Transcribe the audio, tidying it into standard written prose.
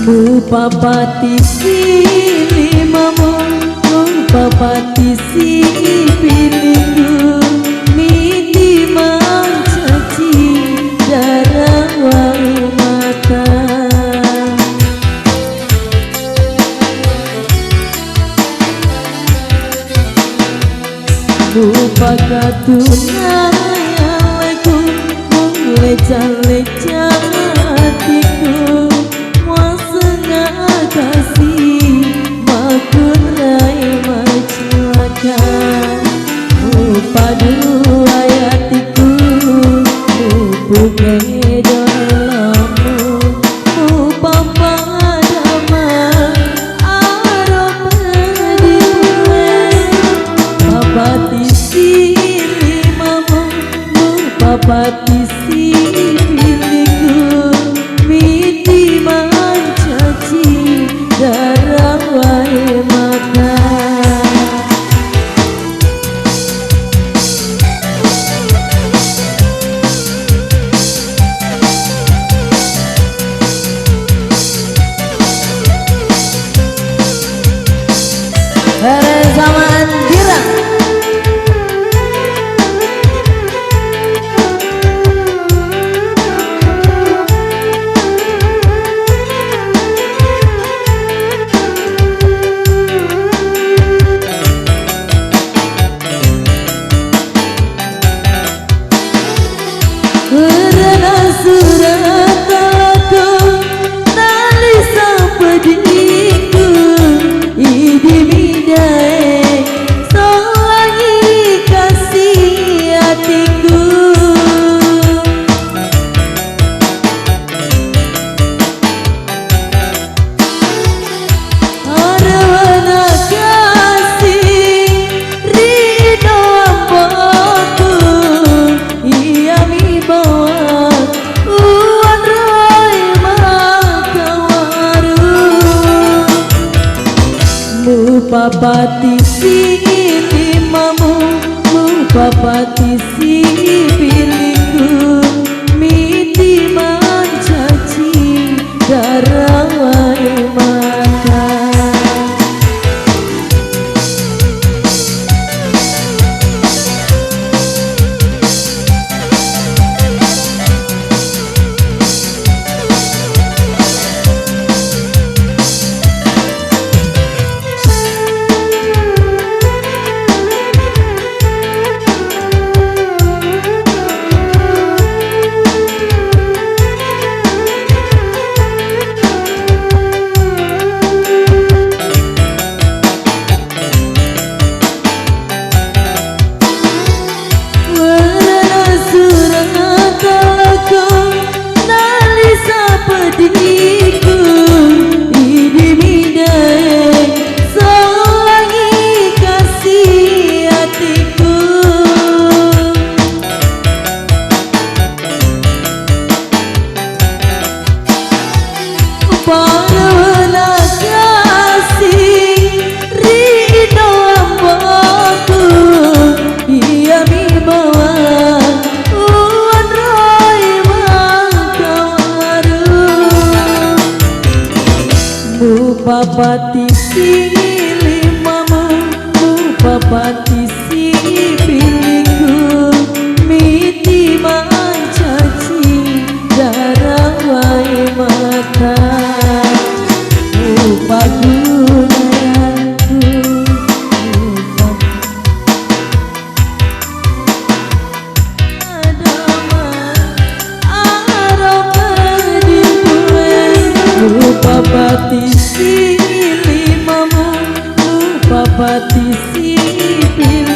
Mupapati silimamu, mupapati sipiliku, miti mancaci darah wai mata. Mupakatunayaleku, leca-leca hatiku, kasih makurai macelakan. Upadu ayatiku, upuke dolamu, upapadama arop diwe. Papati silimamu, upapati sipiliku, miti mancaci darah wai mata. Reza Mandira. Surat aku nalisa pediku, idi midai solangi kasih hatiku. Arwana kasih ridho apaku, ia mi bawa mupapati silimamu, mupapati sipiliku, miti mancaci darah wai mata. Pediku, idi midai solangi kasih hatiku. Parwana kasih ridho apaku, ia mi bawa mupapati silimamu, mupapati sipiliku, miti mancaci darah wai mata. Upagunayanku, mupapati silimamu, mupapati sipiliku.